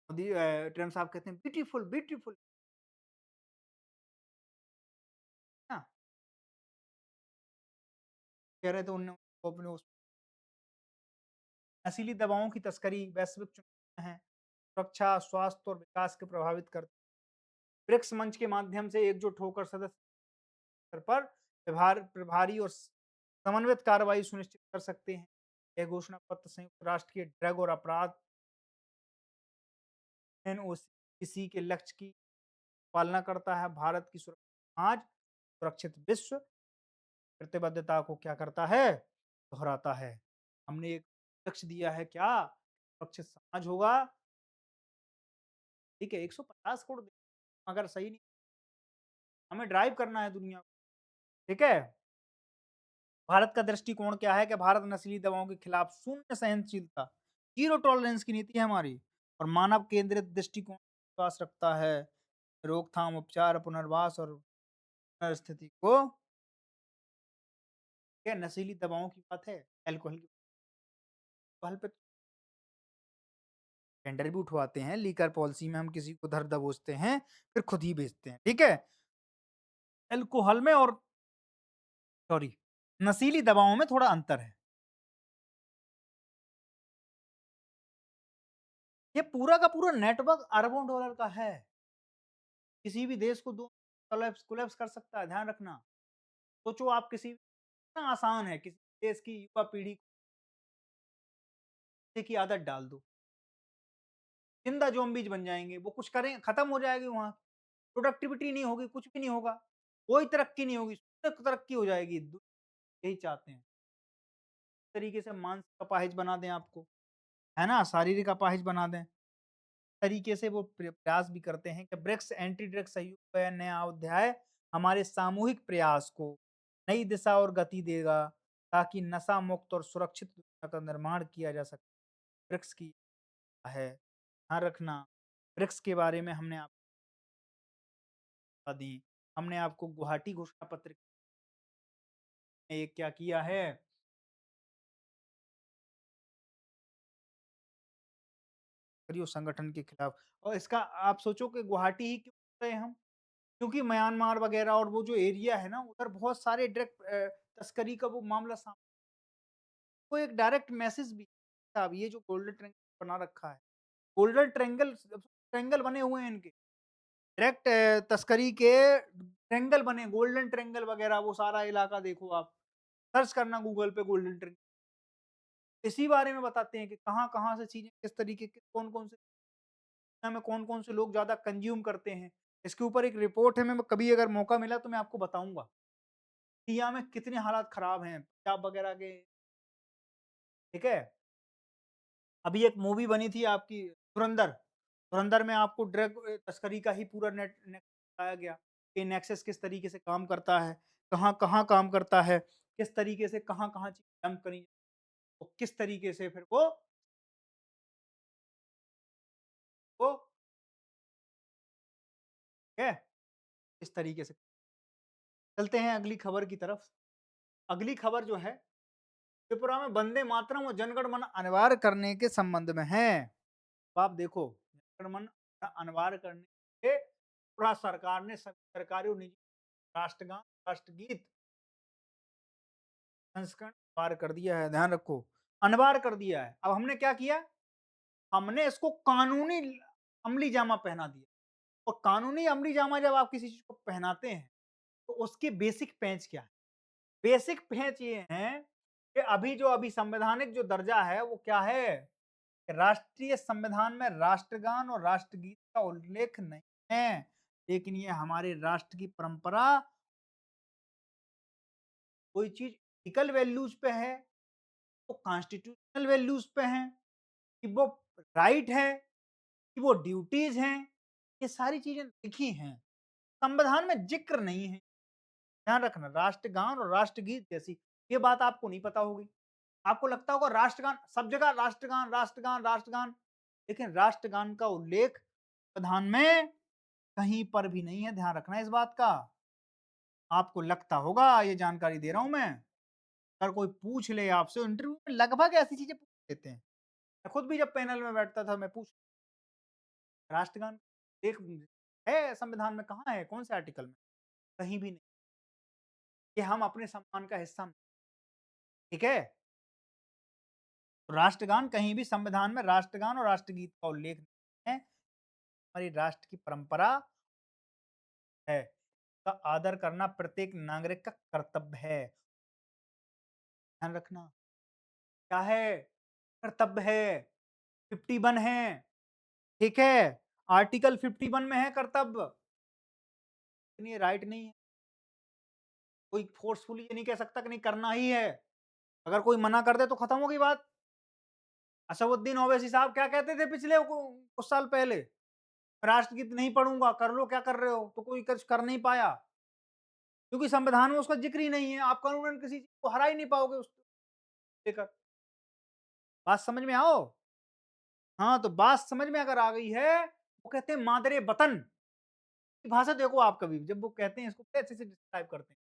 ट्रम्प साहब कहते हैं ब्यूटीफुल, ब्यूटीफुल, ना? कह रहे थे उन्होंने वो अपने उस नशीली दवाओं की तस्करी वैश्विक चुनौतियाँ हैं। सुरक्षा, स्वास्थ्य और विकास को प्रभावित करती है। ब्रिक्स मंच के माध्यम से एकजुट होकर सदस्य स्तर पर प्रभारी और समन्वित कार्रवाई सुनिश्चित कर सकते हैं। यह घोषणा पत्र संयुक्त राष्ट्र के ड्रग और अपराध एनओसी के लक्ष्य की पालना करता है। भारत की सुरक्षित समाज, सुरक्षित विश्व प्रतिबद्धता को क्या करता है? दोहराता है। हमने एक लक्ष्य दिया है क्या? सुरक्षित समाज होगा, ठीक है? 150 करोड़ अगर सही नहीं, हमें ड्राइव करना है दुनिया को, ठीक है? भारत का दृष्टिकोण क्या है कि भारत नस्ली दवाओं के खिलाफ शून्य सहनशीलता, ज़ीरो टॉलरेंस की नीति है हमारी, और मानव केंद्रित दृष्टिकोण विश्वास रखता है। रोकथाम, उपचार, पुनर्वास और पुनर्स्थिति को, क्या नशीली दवाओं की बात है, अल्कोहल की, अल्कोहल पे टेंडर भी उठवाते हैं, लीकर पॉलिसी में हम किसी को धर दबोचते हैं, फिर खुद ही बेचते हैं, ठीक है? अल्कोहल में और सॉरी, नशीली दवाओं में थोड़ा अंतर है। ये पूरा का पूरा नेटवर्क अरबों डॉलर का है। किसी भी देश को दो कोलैप्स कोलैप्स कर सकता है, ध्यान रखना। सोचो आप किसी, इतना आसान है किसी देश की युवा पीढ़ी को नशे की आदत डाल दो, जिंदा ज़ॉम्बीज़ बन जाएँगे, वो कुछ करें खत्म हो जाएगी वहाँ। प्रोडक्टिविटी नहीं होगी, कुछ भी नहीं होगा, कोई तरक्की नहीं होगी, सिर्फ तरक्की हो जाएगी। यही चाहते हैं। इस तरीके से मानसिक अपाहिज बना दें आपको, है ना? शारीरिक अपाहिज बना दें। तरीके से वो प्रयास भी करते हैं कि ब्रिक्स एंटी ड्रग्स सहयोग का यह नया अध्याय हमारे सामूहिक प्रयास को नई दिशा और गति देगा, ताकि नशा मुक्त और सुरक्षित दुनिया का निर्माण किया जा सके। ब्रिक्स की है, ध्यान रखना। ब्रिक्स के बारे में हमने आपको बता दी। हमने आपको गुवाहाटी घोषणा पत्र में ये क्या किया है, करियो संगठन के खिलाफ। और इसका आप सोचो कि गुवाहाटी ही क्यों रहे हम? क्योंकि म्यांमार वगैरह और वो जो एरिया है ना, उधर बहुत सारे तस्करी का वो मामला को एक डायरेक्ट मैसेज भी अब ये जो गोल्डन ट्रायंगल बना रखा है, गोल्डन ट्रायंगल बने हुए हैं इनके। डायरेक्ट तस्करी के ट्रायंगल बने, गोल्डन ट्रायंगल वगैरह वो सारा इलाका देखो आप। सर्च करना गूगल पे गोल्डन ट्रायंगल। इसी बारे में बताते हैं कि कहाँ-कहाँ से चीज़ें किस तरीके के कौन-कौन से दुनिया में कौन-कौन से लोग ज़्यादा कंज़्यूम करते हैं। इसके ऊपर एक रिपोर्ट है, मैं कभी अगर मौका मिला तो मैं आपको बताऊँगा। इंडिया में कितने हालात खराब हैं, पंजाब वगैरह के, ठीक है? अभी एक मूवी बनी थी आपकी धुरंधर। धुरंधर में आपको तस्करी का ही पूरा नेट बताया गया कि नेक्सस किस तरीके से काम करता है, कहाँ-कहाँ काम करता है, किस तरीके से कहाँ-कहाँ चीज़ें डंप करी, तो किस तरीके से फिर वो है, इस तरीके से। चलते हैं अगली खबर की तरफ। अगली खबर जो है, त्रिपुरा में वंदे मातरम और जनगण मन अनिवार्य करने के संबंध में है। तो आप देखो, जनगण मन अनिवार्य करने के त्रिपुरा सरकार ने सभी सरकारी और निजी राष्ट्रगान, राष्ट्रगीत संस्करण अनिवार्य कर दिया है, ध्यान रखो, अनिवार्य कर दिया है। अब हमने क्या किया? हमने इसको कानूनी अमली जामा पहना दिया। और कानूनी अमली जामा जब आप किसी चीज़ को पहनाते हैं, तो उसकी बेसिक पेंच क्या है? बेसिक पेंच ये है कि अभी संवैधानिक जो दर्जा है, वो क्या है? कि राष्ट्रीय संविधान में राष्ट्रगान और राष्ट्रगीत का उल्लेख नहीं है। लेकिन ये हमारे राष्ट्र की परंपरा, कोई चीज़ एथिकल वैल्यूज़ पे है, वो कॉन्स्टिट्यूशनल वैल्यूज़ पे है, कि वो राइट है, कि वो ड्यूटीज़ हैं, ये सारी चीज़ें लिखी हैं। संविधान में ज़िक्र नहीं है। ध्यान रखना, राष्ट्रगान और राष्ट्रगीत जैसी ये बात आपको नहीं पता होगी। आपको लगता होगा राष्ट्रगान, सब जगह राष्ट्रगान, राष्ट्रगान, राष्ट्रगान, लेकिन राष्ट्रगान का उल्लेख संविधान में कहीं पर भी नहीं है, ध्यान रखना इस बात का। आपको लगता होगा ये जानकारी दे रहा हूँ मैं। अगर कोई पूछ ले आपसे इंटरव्यू में, लगभग ऐसी चीज़ें पूछ लेते हैं। मैं खुद भी जब पैनल में बैठता था, मैं पूछ राष्ट्रगान एक है संविधान में, कहाँ है? कौन से आर्टिकल में? कहीं भी नहीं। ये हम अपने सम्मान का हिस्सा, ठीक है? तो राष्ट्रगान कहीं भी संविधान में राष्ट्रगान और राष्ट्रगीत का उल्लेख नहीं है। हमारी राष्ट्र की परंपरा है, का आदर करना प्रत्येक नागरिक का कर्तव्य है। ध्यान रखना, क्या है? कर्तव्य है। 51 है, ठीक है? आर्टिकल 51 में है कर्तव्य, लेकिन ये राइट नहीं है। कोई फोर्सफुली ये नहीं कह सकता कि नहीं करना ही है। अगर कोई मना कर दे तो खत्म हो गई बात। असदुद्दीन ओवैसी साहब क्या कहते थे पिछले कुछ साल पहले? राष्ट्रगीत नहीं पढ़ूँगा, कर लो क्या कर रहे हो? तो कोई कुछ कर नहीं पाया, क्योंकि संविधान में उसका ज़िक्र ही नहीं है। आप कानूनन किसी चीज़ को हरा ही नहीं पाओगे उसको लेकर। बात समझ में आओ? हाँ, तो बात समझ में अगर आ गई है, वो कहते हैं मादरे वतन की भाषा देखो आप कभी भी, जब वो कहते हैं इसको बड़े अच्छे से डिस्क्राइब करते हैं,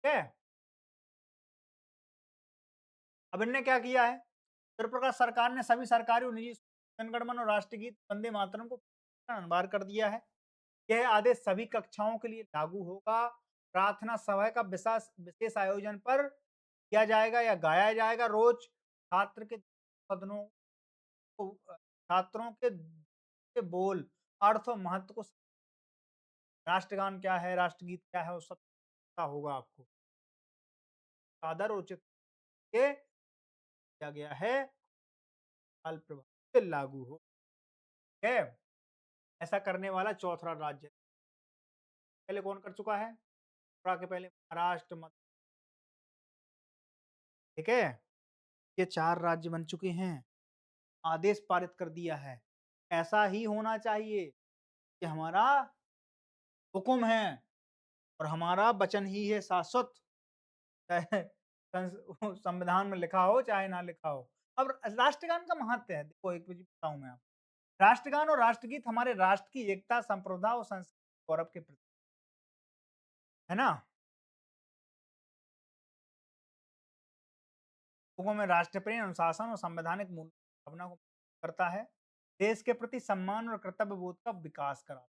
ठीक है? अब इनने क्या किया है? त्रिपुरा सरकार ने सभी सरकारी और निजी जनगण मन और राष्ट्रगीत वंदे मातरम को अनिवार्य कर दिया है। यह आदेश सभी कक्षाओं के लिए लागू होगा। प्रार्थना सभा का विशेष विशेष आयोजन पर किया जाएगा या गाया जाएगा रोज। छात्र के सदनों को छात्रों के बोल, अर्थ और महत्व को, राष्ट्रगान क्या है, राष्ट्रगीत क्या है, वो सब पता होगा आपको। आदर उचित के किया गया है, काल प्रभाव से लागू हो, ठीक है? ऐसा करने वाला चौथा राज्य। पहले कौन कर चुका है? त्रिपुरा के पहले महाराष्ट्र, मध्य, ठीक है? ये 4 राज्य बन चुके हैं। आदेश पारित कर दिया है। ऐसा ही होना चाहिए कि हमारा हुक्म है और हमारा वचन ही है शाश्वत, चाहे संविधान में लिखा हो चाहे ना लिखा हो। अब राष्ट्रगान का महत्व है, देखो एक चीज बताऊं मैं आपको। राष्ट्रगान और राष्ट्रगीत हमारे राष्ट्र की एकता, संप्रभुता और संस्कृति गौरव के प्रतीक है ना। लोगों में राष्ट्र प्रेम, अनुशासन और संवैधानिक मूल्य भावना को करता है। देश के प्रति सम्मान और कर्तव्य बोध का विकास कराता है।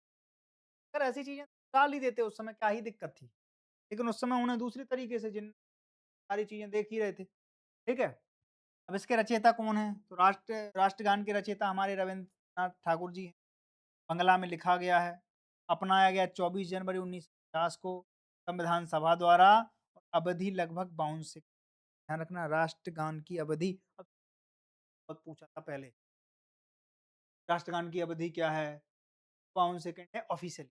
अगर ऐसी चीजें डाल ही देते उस समय क्या ही दिक्कत थी। लेकिन उस समय उन्हें दूसरी तरीके से जिन सारी चीजें देख ही रहे थे। ठीक है। अब इसके रचयिता कौन है? तो राष्ट्रगान के रचयिता हमारे रविंद्रनाथ ठाकुर जी हैं। बंगला में लिखा गया है। अपनाया गया 24 जनवरी 1950 को संविधान सभा द्वारा। अवधि लगभग 52 से, ध्यान रखना राष्ट्रगान की अवधि। अब बहुत पूछा था पहले, राष्ट्रगान की अवधि क्या है? 52 सेकंड है ऑफिशियल।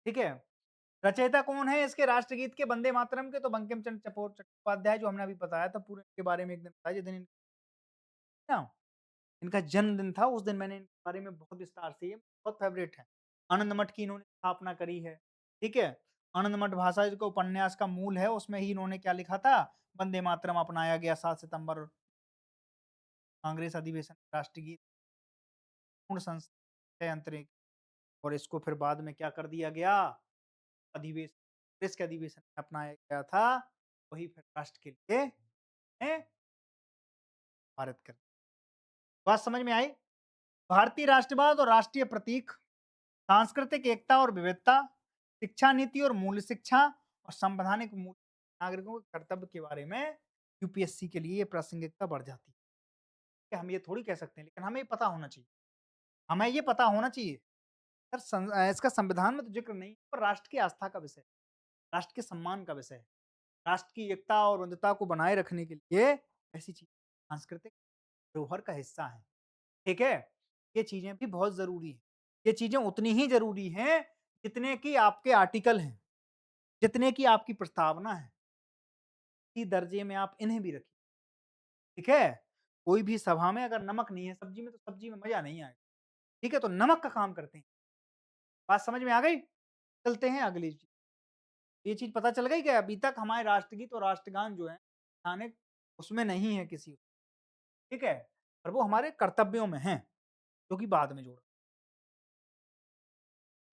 ठीक है। रचयिता कौन है इसके राष्ट्रगीत के, वंदे मातरम के? तो बंकिम चंद्र चट्टोपाध्याय, जो हमने अभी बताया था, पूरे के बारे में एक दिन बताया जिस दिन ना इनका जन्मदिन था, उस दिन मैंने इनके बारे में बहुत विस्तार से, ये बहुत फेवरेट है। आनंद मठ की इन्होंने स्थापना करी है। ठीक है। आनंद मठ भाषा जो उपन्यास का मूल है, उसमें ही इन्होंने क्या लिखा था? वंदे मातरम अपनाया गया 7 सितंबर, कांग्रेस अधिवेशन राष्ट्रगीत पूर्ण संस्था अंतरिक। और इसको फिर बाद में क्या कर दिया गया? अधिवेशन, कांग्रेस के अधिवेशन में अपनाया गया था, वही फिर राष्ट्र के लिए है, भारत कर। बात समझ में आई? भारतीय राष्ट्रवाद और राष्ट्रीय प्रतीक, सांस्कृतिक एकता और विविधता, शिक्षा नीति और मूल्य शिक्षा, और संवैधानिक मूल्य, नागरिकों के कर्तव्य के बारे में यूपीएससी के लिए ये प्रासंगिकता बढ़ जाती है। कि हम ये थोड़ी कह सकते हैं, लेकिन हमें ये पता होना चाहिए। हमें ये पता होना चाहिए। सर इसका संविधान में तो जिक्र नहीं, पर राष्ट्र की आस्था का विषय, राष्ट्र के सम्मान का विषय है। राष्ट्र की एकता और विविधता को बनाए रखने के लिए ऐसी चीज सांस्कृतिक धरोहर का हिस्सा है। ठीक है। ये चीजें भी बहुत जरूरी है। ये चीजें उतनी ही जरूरी हैं जितने की आपके आर्टिकल हैं, जितने की आपकी प्रस्तावना है। इसी दर्जे में आप इन्हें भी रखिए। ठीक है। कोई भी सभा में अगर नमक नहीं है सब्जी में, तो सब्जी में मजा नहीं आएगा। ठीक है। तो नमक का काम करते हैं। बात समझ में आ गई? चलते हैं अगली चीज। ये चीज पता चल गई कि अभी तक हमारे राष्ट्रगीत और राष्ट्रगान जो है स्थानिक उसमें नहीं है किसी। ठीक है। और वो हमारे कर्तव्यों में है, जो कि बाद में जोड़ा।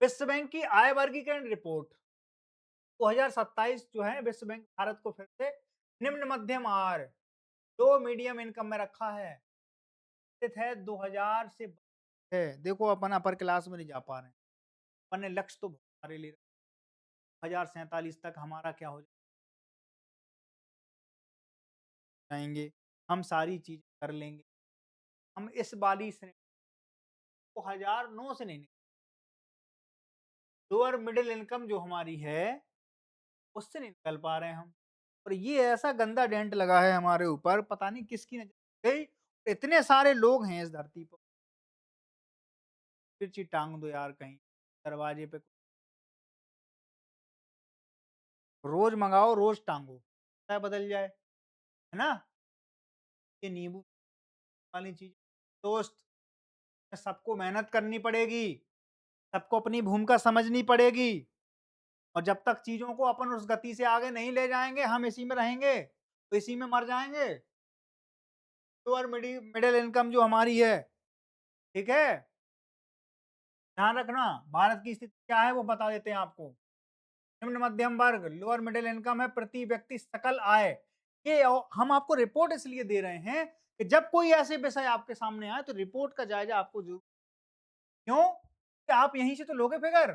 विश्व बैंक की आय वर्गीकरण रिपोर्ट 2027 जो है, विश्व बैंक भारत को फिर से निम्न मध्यम आय, लो मीडियम इनकम में रखा है। स्थित है 2000 से है। देखो अपन अपर क्लास में नहीं जा पा रहे हैं। अपन ने लक्ष्य तो हमारे लिए 2047 तक हमारा क्या हो जाएंगे, हम सारी चीज कर लेंगे। हम इस वाली श्रेणी को 1009 से नहीं, लोअर मिडिल इनकम जो हमारी है उससे नहीं निकल पा रहे हैं हम। और ये ऐसा गंदा डेंट लगा है हमारे ऊपर, पता नहीं किसकी नजर गई। इतने सारे लोग हैं इस धरती पर, मिर्ची टांग दो यार कहीं दरवाजे पे, रोज मंगाओ रोज टांगो, क्या बदल जाए, है ना। ये नींबू वाली चीज दोस्त, सबको मेहनत करनी पड़ेगी, सबको अपनी भूमिका समझनी पड़ेगी। और जब तक चीजों को अपन उस गति से आगे नहीं ले जाएंगे, हम इसी में रहेंगे तो इसी में मर जाएंगे। लोअर मिडिल इनकम जो हमारी है, ठीक है, ध्यान रखना। भारत की स्थिति क्या है वो बता देते हैं आपको। निम्न मध्यम वर्ग, लोअर मिडिल इनकम है, प्रति व्यक्ति सकल आय। ये हम आपको रिपोर्ट इसलिए दे रहे हैं कि जब कोई ऐसे विषय आपके सामने आए तो रिपोर्ट का जायजा आपको जरूर। क्यों? कि आप यहीं से तो लोगे figure.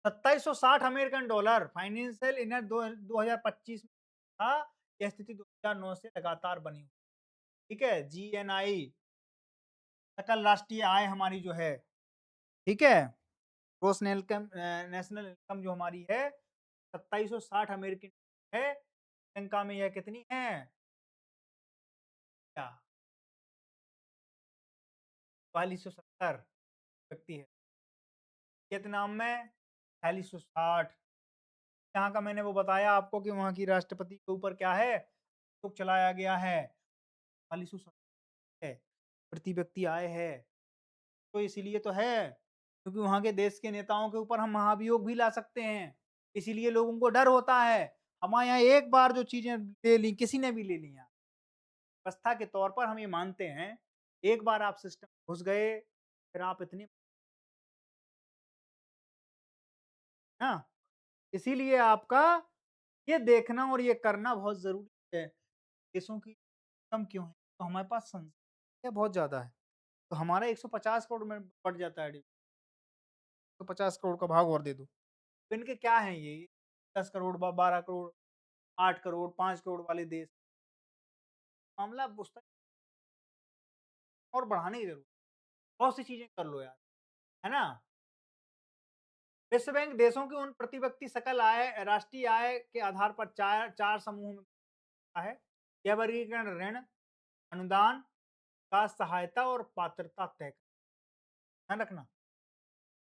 2760 American dollar financial year 2025 में था। यह स्थिति 2009 से लगातार बनी हुई। ठीक है। जीएनआई, सकल राष्ट्रीय आय हमारी जो है, ठीक है, ग्रोस नेशनल इनकम जो हमारी है 2760 अमेरिकन है। श्रीलंका में यह कितनी है? 4270 व्यक्ति है। वियतनाम में 4660। यहाँ का मैंने वो बताया आपको कि वहाँ की राष्ट्रपति के ऊपर क्या है, हुक्म चलाया गया है, 4270 है, प्रति व्यक्ति आय है। तो इसीलिए तो है, क्योंकि वहाँ के देश के नेताओं के ऊपर हम महाभियोग भी ला सकते हैं। इसीलिए लोगों को डर होता है। हमारे यहाँ एक बार जो चीज़ें ले ली, किसी ने भी ले ली यहाँ, व्यवस्था के तौर पर हम ये मानते हैं, एक बार आप सिस्टम में घुस गए, फिर आप इतनी ना, इसीलिए आपका ये देखना और ये करना बहुत ज़रूरी है। देशों की कम क्यों है? तो हमारे पास संख्या बहुत ज़्यादा है। तो हमारा 150 करोड़ में बढ़ जाता है, 150 करोड़ का भाग और दे दो। तो इनके क्या हैं ये? 10 करोड़, 12 करोड़, 8 करोड़, 5 करोड़ वाले देश। मामला उस तक और बढ़ाने की ज़रूरत है। बहुत सी चीज़ें कर लो यार, है ना? विश्व बैंक देशों की उन प्रति व्यक्ति सकल आय, राष्ट्रीय आय के आधार पर 4 समूह में बाँटा है। यह वर्गीकरण ऋण, अनुदान, का सहायता और पात्रता तय ध्यान रखना।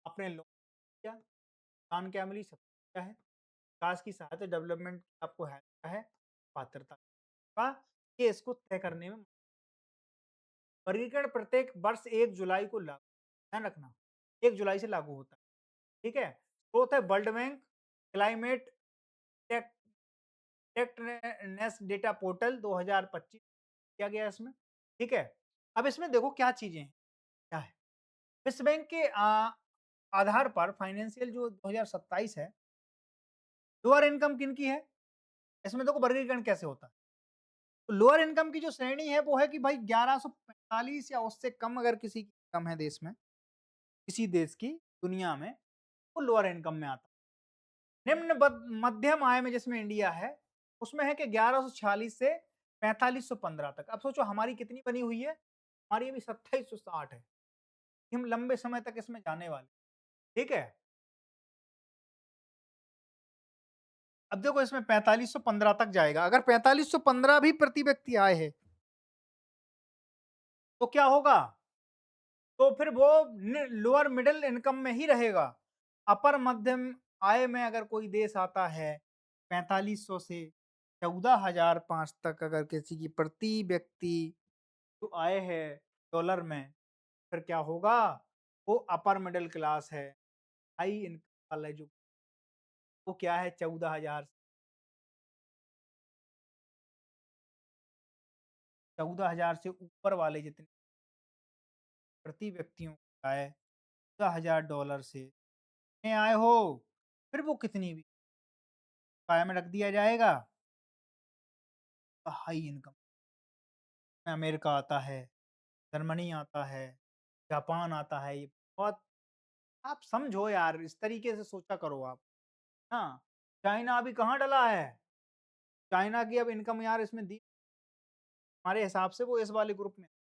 आपने लोन किया, अनुदान क्या मिली, सब क्या है, विकास की सहायता, डेवलपमेंट आपको है क्या है, पात्रता का, ये इसको तय करने में वर्गीकरण प्रत्येक वर्ष 1 जुलाई को लागू, ध्यान रखना, 1 जुलाई से लागू होता है, ठीक है? स्रोत है वर्ल्ड बैंक, क्लाइमेट टेक टेक्टनेस डेटा पोर्टल 2025 किया गया इसमें, ठीक है? अब इसमें देखो क्या चीज़ें हैं, क्या है? विश्व बैंक के आधार पर फाइनेंशियल जो 2027 है, लोअर इनकम किनकी है? इसमें देखो वर्गीकरण कैसे होता है। तो लोअर इनकम की जो श्रेणी है वो है कि भाई 1145 या उससे कम अगर किसी की इनकम है देश में, किसी देश की दुनिया में, वो लोअर इनकम में आता है। निम्न मध्यम आय में जिसमें इंडिया है, उसमें है कि 1146 से 4515 तक। अब सोचो हमारी कितनी बनी हुई है? हमारी अभी 2760 है। हम लंबे समय तक इसमें जाने वाले, ठीक है? अब देखो इसमें 4515 तक जाएगा। अगर 4515 भी प्रति व्यक्ति आय है, तो क्या होगा? तो फिर वो लोअर मिडिल इनकम में ही रहेगा। अपर मध्यम आय में अगर कोई देश आता है 4500 से 14,005 तक, अगर किसी की प्रति व्यक्ति जो आय है डॉलर में, फिर क्या होगा? वो अपर मिडिल क्लास है, हाई इनकम वाला जो, वो क्या है 14,000, 14,000 से ऊपर वाले जितने प्रति व्यक्तियों की आय $14,000 से आए हो, फिर वो कितनी भी आय में रख दिया जाएगा, हाई इनकम में अमेरिका आता है, जर्मनी आता है, जापान आता है, ये बहुत, आप समझो यार, इस तरीके से सोचा करो आप। हाँ, चाइना अभी कहाँ डला है? चाइना की अब इनकम यार इसमें दी, हमारे हिसाब से वो इस वाले ग्रुप में है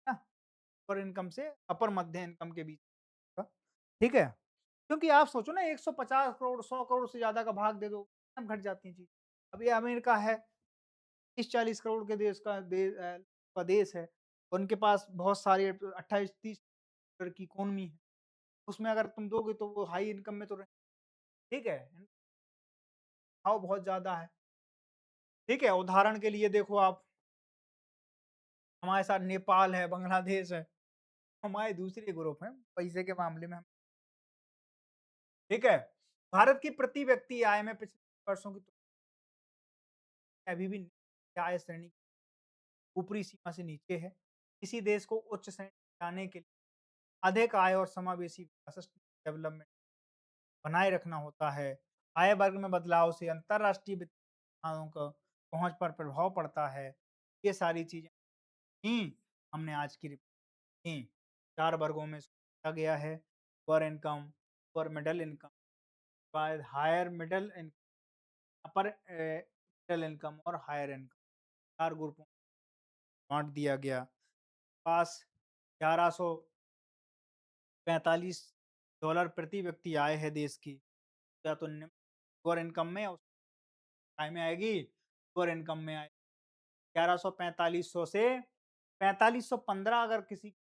ना, अपर इनकम से अपर मध्य इनकम के बीच का, ठीक है? क्योंकि आप सोचो ना, 150 करोड़, 100 करोड़ से ज़्यादा का भाग दे दो, तब घट जाती हैं चीज़। अब ये अमेरिका है, 30-40 करोड़ के देश का का देश है। उनके पास बहुत सारी 28-30 करोड़ की इकोनॉमी है। उसमें अगर तुम दोगे तो वो हाई इनकम में तो रहे, ठीक है? भाव बहुत ज़्यादा है, ठीक है? उदाहरण के लिए देखो आप, हमारे साथ नेपाल है, बांग्लादेश है, हमारे दूसरे ग्रुप हैं, पैसे के मामले में हम, ठीक है? भारत की प्रति व्यक्ति आय में पिछले वर्षों की तुलना में अभी भी आय श्रेणी ऊपरी सीमा से नीचे है। किसी देश को उच्च श्रेणी में जाने के लिए अधिक आय और समावेशी विकास डेवलपमेंट बनाए रखना होता है। आय वर्ग में बदलाव से अंतर्राष्ट्रीय वित्तीय संस्थानों को पहुंच पर प्रभाव पड़ता है। ये सारी चीजें ही हमने आज की रिपोर्ट की। 4 वर्गों में इसको बाँटा गया है। Lower income, lower middle income, बाद higher middle income, upper middle income और हायर इनकम, 4 ग्रुपों में बाँट दिया गया। पास 1145 डॉलर प्रति व्यक्ति आय है देश की, या तो लोअर इनकम में या आय में आएगी, लोअर इनकम में आएगी। 1145 से 4515 अगर किसी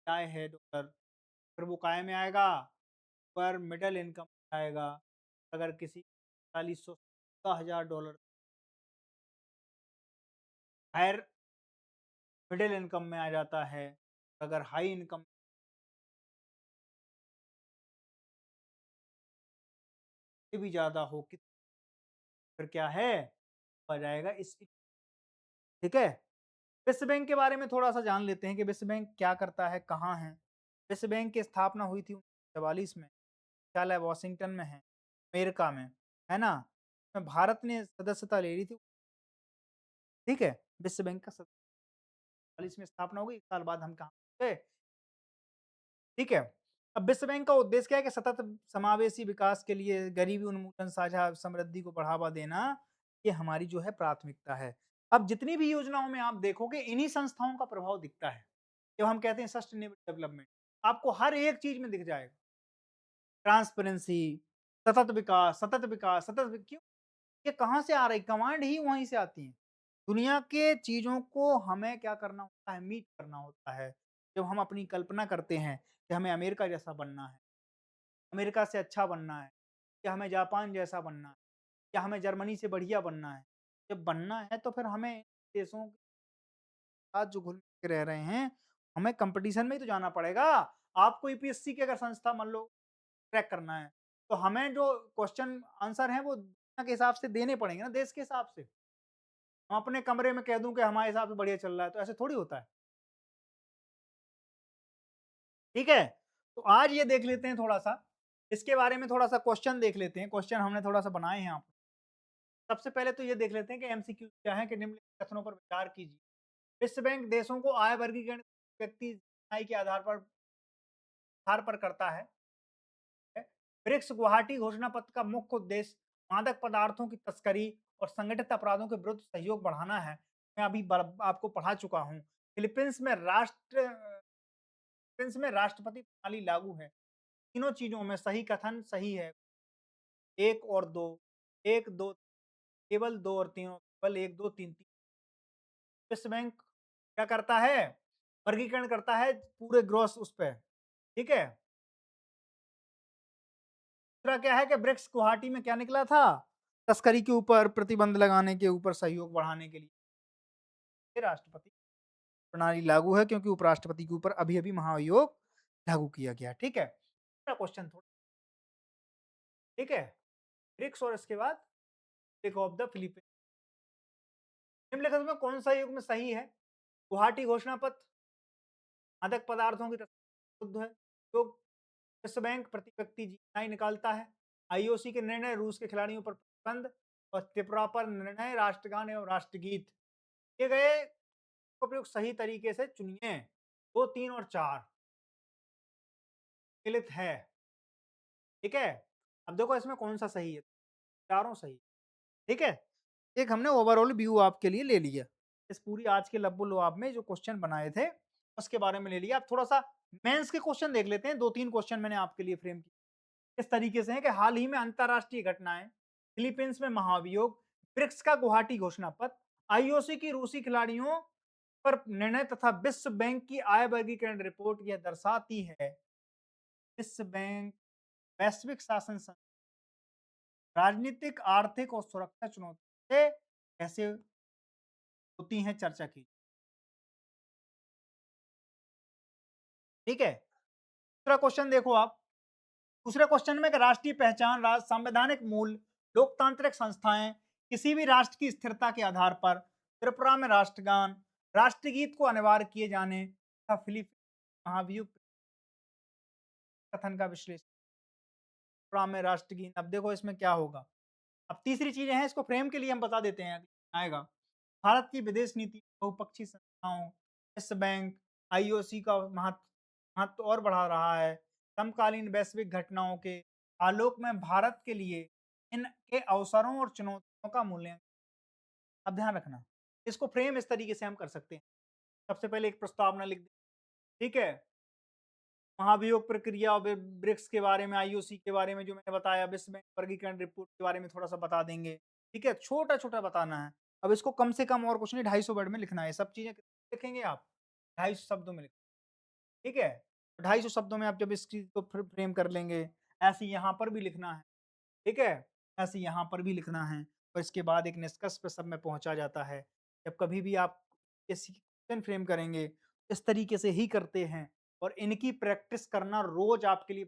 आय है डॉलर, फिर वो काय में आएगा? पर मिडल इनकम में आएगा। अगर किसी 40,000 $60,000 हायर मिडल इनकम में आ जाता है, अगर हाई इनकम से भी ज़्यादा हो कि फिर क्या है? आ जाएगा इस ठीक है? विश्व बैंक के बारे में थोड़ा-सा जान लेते हैं कि विश्व बैंक क्या करता है, कहाँ है? विश्व बैंक की स्थापना हुई थी 1944 में, मुख्यालय वाशिंगटन में है, अमेरिका में, है ना? में भारत ने सदस्यता ले ली थी, ठीक है? विश्व बैंक का 1944 में स्थापना हो गई, 1 साल बाद हम कहाँ गए, ठीक है? अब विश्व बैंक का उद्देश्य क्या है कि सतत समावेशी विकास के लिए गरीबी उन्मूलन, साझा समृद्धि को बढ़ावा देना, ये हमारी जो है प्राथमिकता है। अब जितनी भी योजनाओं में आप देखोगे इन्हीं संस्थाओं का प्रभाव दिखता है। जब हम कहते हैं सस्टेनेबल डेवलपमेंट, आपको हर एक चीज़ में दिख जाएगा। ट्रांसपेरेंसी, सतत विकास, क्यों? ये कहाँ से आ रही? कमांड ही वहीं से आती है। दुनिया के चीज़ों को हमें क्या करना होता है? मीट करना होता है। जब हम अपनी कल्पना करते हैं कि हमें अमेरिका जैसा बनना है, अमेरिका से अच्छा बनना है, या हमें जापान जैसा बनना है, या हमें जर्मनी से बढ़िया बनना है। जब बनना है तो फिर हमें देशों के साथ जो घुल-मिल के रह रहे हैं, हमें कॉम्पिटिशन में ही तो जाना पड़ेगा। आपको यूपीएससी की अगर संस्था मान लो क्रैक करना है, तो हमें जो क्वेश्चन आंसर हैं वो दुनिया के हिसाब से देने पड़ेंगे ना, देश के हिसाब से। हम अपने कमरे में कह दूँ कि हमारे हिसाब से बढ़िया चल रहा है, तो ऐसे थोड़ी होता है। ठीक है? तो आज ये देख लेते हैं थोड़ा-सा, इसके बारे में थोड़ा-सा क्वेश्चन देख लेते हैं, क्वेश्चन हमने थोड़ा-सा बनाए हैं यहाँ पे। सबसे पहले तो ये देख लेते हैं कि एमसीक्यू क्या है कि निम्नलिखित कथनों पर विचार कीजिए। विश्व बैंक देशों को आय वर्गीकरण व्यक्ति आय के आधार पर करता है। ब्रिक्स गुवाहाटी घोषणा पत्र का मुख्य उद्देश्य मादक पदार्थों की तस्करी और संगठित अपराधों के विरुद्ध सहयोग बढ़ाना है। मैं अभी आपको पढ़ा चुका हूँ। फिलीपींस में राष्ट्रपति प्रणाली लागू है। तीनों चीजों में सही कथन सही है। 1 और 2, 1, 2, केवल 2 और 3, केवल 1, 2, 3, 3। विश्व बैंक क्या करता है? वर्गीकरण करता है पूरे ग्रॉस उस पे, ठीक है? दूसरा क्या है कि ब्रिक्स गुवाहाटी में क्या निकला था? तस्करी के ऊपर प्रतिबंध लगाने के ऊपर सहयोग बढ़ाने के लिए ये राष्ट्रपति प्रणाली लागू है क्योंकि उपराष्ट्रपति के ऊपर अभी-अभी महाभियोग लागू किया गया, ठीक है? मेरा क्वेश्चन थोड़ा ठीक है? ब्रिक्स और इसके बाद एक ऑफ द फिलीपींस निम्नलिखित में कौन सा युग में सही है? गुवाहाटी घोषणा पत्र मादक पदार्थों की तस्करी विरुद्ध है। जो विश्व बैंक प्रति व्यक्ति जीएसआई निकालता है। आईओसी के निर्णय रूस के खिलाड़ियों पर प्रतिबंध और त्रिपुरा पर निर्णय राष्ट्रगान एवं राष्ट्रगीत किए गए उपयोग सही तरीके से चुनिए। 2, 3 और 4 मिलित है, ठीक है? अब देखो इसमें कौन सा सही है? चारों सही, ठीक है? एक हमने ओवरऑल व्यू आपके लिए ले लिया। इस पूरी आज के लब्बो लुआब में जो क्वेश्चन बनाए थे, उसके बारे में ले लिया। अब थोड़ा-सा मेंस के क्वेश्चन देख लेते हैं। 2-3 क्वेश्चन मैंने आपके लिए फ्रेम किए। इस तरीके से है कि हाल ही में अंतरराष्ट्रीय घटनाएं, फिलीपींस में महाभियोग, ब्रिक्स का गुवाहाटी घोषणा पत्र, आईओसी की रूसी खिलाड़ियों पर निर्णय तथा विश्व बैंक की आय वर्गीकरण रिपोर्ट यह दर्शाती है विश्व बैंक वैश्विक शासन राजनीतिक, आर्थिक और सुरक्षा चुनौती से कैसे होती हैं चर्चा की। ठीक है? दूसरा क्वेश्चन देखो आप। दूसरे क्वेश्चन में कि राष्ट्रीय पहचान, संवैधानिक मूल, लोकतांत्रिक संस्थाएं, किसी भी राष्ट्र की स्थिरता के आधार पर, त्रिपुरा में राष्ट्रगान, राष्ट्रगीत को अनिवार्य किए जाने तथा फिलीपींस महाभियोग कथन का विश्लेषण। त्रिपुरा में राष्ट्रगीत, अब देखो इसमें क्या होगा। अब तीसरी चीजें हैं, इसको फ्रेम के लिए हम बता देते हैं आएगा। भारत की विदेश नीति बहुपक्षीय संस्थाओं, विश्व बैंक, आईओसी का महत्व और बढ़ा रहा है। समकालीन वैश्विक घटनाओं के आलोक में भारत के लिए इनके अवसरों और चुनौतियों का मूल्यांकन। अब ध्यान रखना, इसको फ्रेम इस तरीके से हम कर सकते हैं। सबसे पहले एक प्रस्तावना लिख दें, ठीक है? महाभियोग प्रक्रिया और ब्रिक्स के बारे में, आईओसी के बारे में जो मैंने बताया, विश्व बैंक वर्गीकरण रिपोर्ट के बारे में थोड़ा-सा बता देंगे, ठीक है? छोटा-छोटा बताना है। अब इसको कम से कम और कुछ नहीं 250 वर्ड में लिखना है, सब चीज़ें लिखेंगे आप, 250 शब्दों में लिखें, ठीक है? 250 शब्दों में आप जब इस चीज़ को फ्रेम कर लेंगे, ऐसे ही यहाँ पर भी लिखना है, ठीक है? ऐसे यहाँ पर भी लिखना है और इसके बाद एक निष्कर्ष पे सब में पहुँचा जाता है। जब कभी भी आप किसी क्वेश्चन फ्रेम करेंगे, इस तरीके से ही करते हैं और इनकी प्रैक्टिस करना रोज़ आपके लिए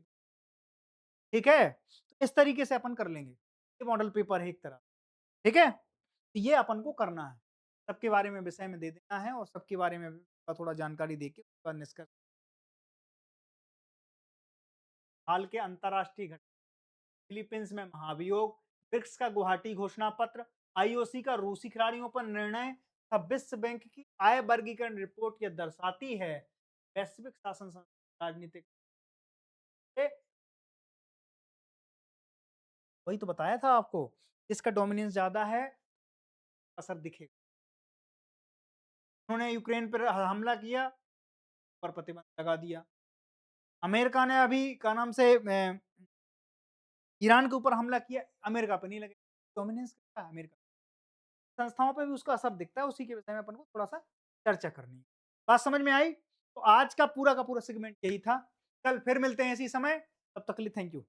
ठीक है? तो इस तरीके से अपन कर लेंगे। ये मॉडल पेपर है एक तरह, ठीक है? तो ये अपन को करना है। सबके बारे में विषय में दे देना है और सबके बारे में भी थोड़ा जानकारी देके उसके बाद निष्कर्ष हाल के अंतर्राष्ट्रीय घटना फिलीपींस में महाभियोग, ब्रिक्स का गुवाहाटी घोषणा पत्र, आईओसी का रूसी खिलाड़ियों पर निर्णय, विश्व बैंक की आय वर्गीकरण रिपोर्ट यह दर्शाती है वैश्विक शासन राजनीतिक वही तो बताया था आपको इसका डोमिनेंस ज्यादा है असर दिखेगा उन्होंने यूक्रेन पर हमला किया पर प्रतिबंध लगा दिया अमेरिका ने अभी क्या नाम से ईरान के ऊपर हमला किया अमेरिका पे नहीं लगे डोमिनेंस क्या है अमेरिका संस्थाओं पे भी उसका असर दिखता है उसी के विषय में अपन को थोड़ा सा चर्चा करनी है बात समझ में आई तो आज का पूरा सेगमेंट यही था कल फिर मिलते हैं इसी समय तब तक के लिए थैंक यू